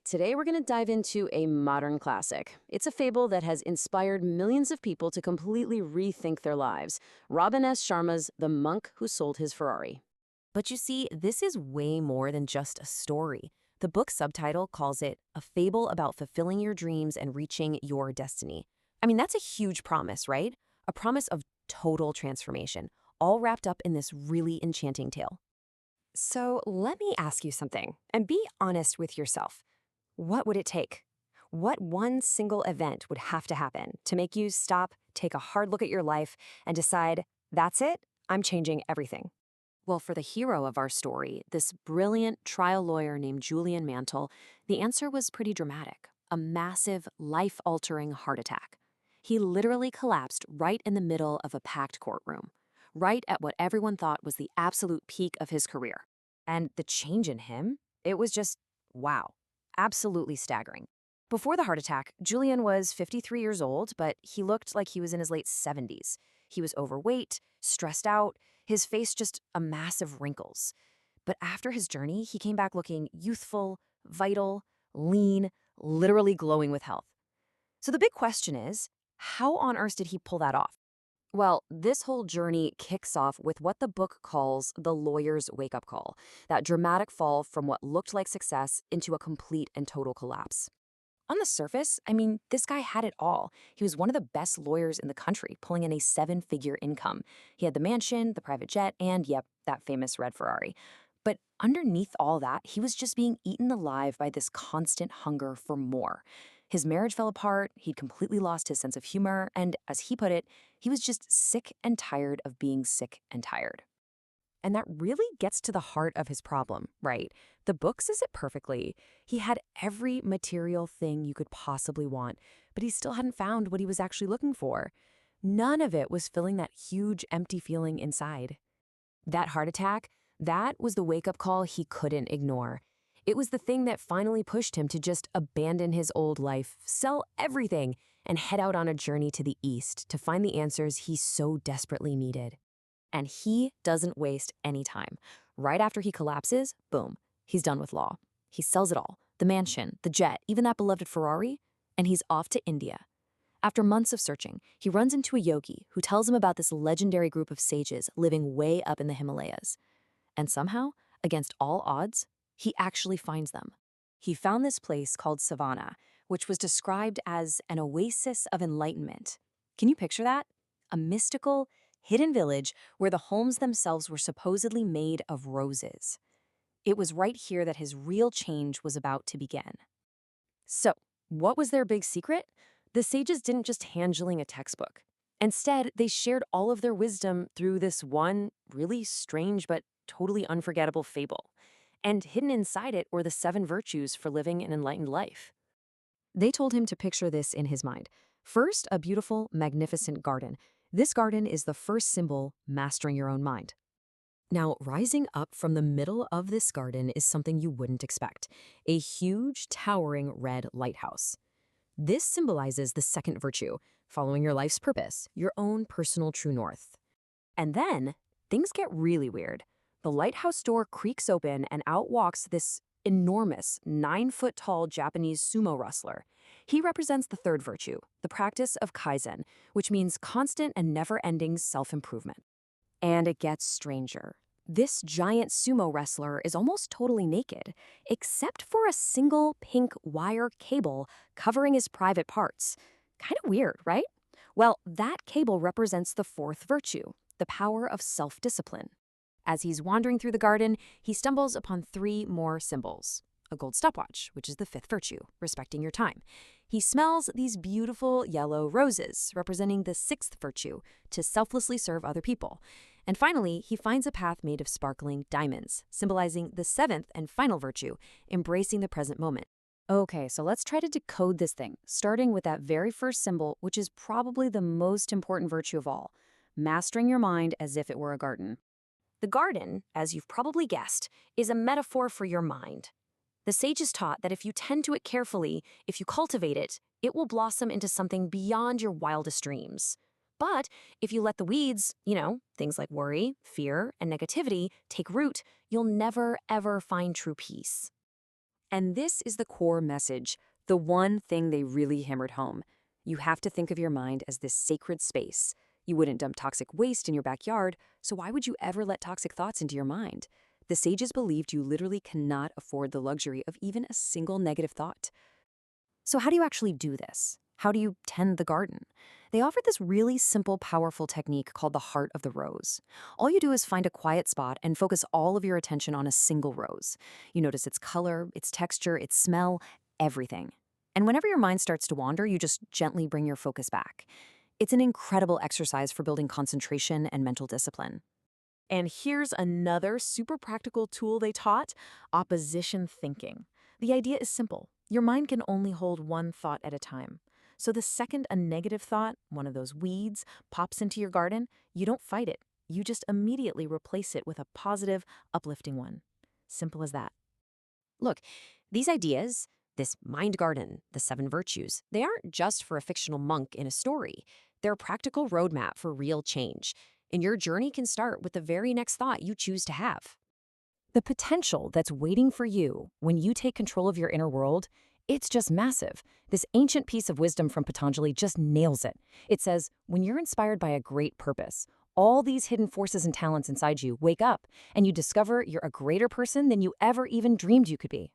Today we're going to dive into a modern classic. It's a fable that has inspired millions of people to completely rethink their lives. Robin Sharma's The Monk Who Sold His Ferrari. But you see, this is way more than just a story. The book's subtitle calls it a fable about fulfilling your dreams and reaching your destiny. I mean, that's a huge promise, right? A promise of total transformation, all wrapped up in this really enchanting tale. So let me ask you something, and be honest with yourself. What would it take? What one single event would have to happen to make you stop, take a hard look at your life, and decide, that's it, I'm changing everything? Well, for the hero of our story, this brilliant trial lawyer named Julian Mantle, the answer was pretty dramatic. A massive, life-altering heart attack. He literally collapsed right in the middle of a packed courtroom, right at what everyone thought was the absolute peak of his career. And the change in him? It was just, wow, absolutely staggering. Before the heart attack, Julian was 53 years old, but he looked like he was in his late 70s. He was overweight, stressed out, his face just a mass of wrinkles. But after his journey, he came back looking youthful, vital, lean, literally glowing with health. So the big question is, how on earth did he pull that off? Well, this whole journey kicks off with what the book calls the lawyer's wake-up call, that dramatic fall from what looked like success into a complete and total collapse. On the surface, I mean, this guy had it all. He was one of the best lawyers in the country, pulling in a seven-figure income. He had the mansion, the private jet, and, yep, that famous red Ferrari. But underneath all that, he was just being eaten alive by this constant hunger for more. His marriage fell apart, he'd completely lost his sense of humor, and, as he put it, he was just sick and tired of being sick and tired. And that really gets to the heart of his problem, right? The book says it perfectly. He had every material thing you could possibly want, but he still hadn't found what he was actually looking for. None of it was filling that huge, empty feeling inside. That heart attack, that was the wake-up call he couldn't ignore. It was the thing that finally pushed him to just abandon his old life, sell everything, and head out on a journey to the east to find the answers he so desperately needed. And he doesn't waste any time. Right after he collapses, boom, he's done with law. He sells it all, the mansion, the jet, even that beloved Ferrari, and he's off to India. After months of searching, he runs into a yogi who tells him about this legendary group of sages living way up in the Himalayas. And somehow, against all odds, he actually finds them. He found this place called Savannah, which was described as an oasis of enlightenment. Can you picture that? A mystical, hidden village where the homes themselves were supposedly made of roses. It was right here that his real change was about to begin. So, what was their big secret? The sages didn't just hand-jilling a textbook. Instead, they shared all of their wisdom through this one really strange but totally unforgettable fable. And hidden inside it were the 7 virtues for living an enlightened life. They told him to picture this in his mind. First, a beautiful, magnificent garden. This garden is the first symbol, mastering your own mind. Now, rising up from the middle of this garden is something you wouldn't expect, a huge, towering red lighthouse. This symbolizes the second virtue, following your life's purpose, your own personal true north. And then, things get really weird. The lighthouse door creaks open and out walks this enormous, 9-foot-tall Japanese sumo wrestler. He represents the third virtue, the practice of kaizen, which means constant and never-ending self-improvement. And it gets stranger. This giant sumo wrestler is almost totally naked, except for a single pink wire cable covering his private parts. Kind of weird, right? Well, that cable represents the fourth virtue, the power of self-discipline. As he's wandering through the garden, he stumbles upon 3 more symbols. A gold stopwatch, which is the 5th virtue, respecting your time. He smells these beautiful yellow roses, representing the 6th virtue, to selflessly serve other people. And finally, he finds a path made of sparkling diamonds, symbolizing the 7th and final virtue, embracing the present moment. Okay, so let's try to decode this thing, starting with that very first symbol, which is probably the most important virtue of all, mastering your mind as if it were a garden. The garden, as you've probably guessed, is a metaphor for your mind. The sages taught that if you tend to it carefully, if you cultivate it, it will blossom into something beyond your wildest dreams. But if you let the weeds, things like worry, fear, and negativity take root, you'll never, ever find true peace. And this is the core message, the one thing they really hammered home. You have to think of your mind as this sacred space. You wouldn't dump toxic waste in your backyard, so why would you ever let toxic thoughts into your mind? The sages believed you literally cannot afford the luxury of even a single negative thought. So how do you actually do this? How do you tend the garden? They offered this really simple, powerful technique called the heart of the rose. All you do is find a quiet spot and focus all of your attention on a single rose. You notice its color, its texture, its smell, everything. And whenever your mind starts to wander, you just gently bring your focus back. It's an incredible exercise for building concentration and mental discipline. And here's another super practical tool they taught: opposition thinking. The idea is simple. Your mind can only hold one thought at a time. So the second a negative thought, one of those weeds, pops into your garden, you don't fight it. You just immediately replace it with a positive, uplifting one. Simple as that. Look, these ideas, this mind garden, the 7 virtues, they aren't just for a fictional monk in a story. They're a practical roadmap for real change. And your journey can start with the very next thought you choose to have. The potential that's waiting for you when you take control of your inner world, it's just massive. This ancient piece of wisdom from Patanjali just nails it. It says, when you're inspired by a great purpose, all these hidden forces and talents inside you wake up, and you discover you're a greater person than you ever even dreamed you could be.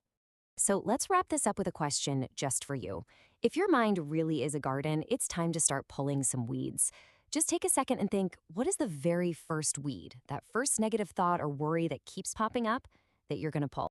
So let's wrap this up with a question just for you. If your mind really is a garden, it's time to start pulling some weeds. Just take a second and think, what is the very first weed, that first negative thought or worry that keeps popping up, that you're going to pull?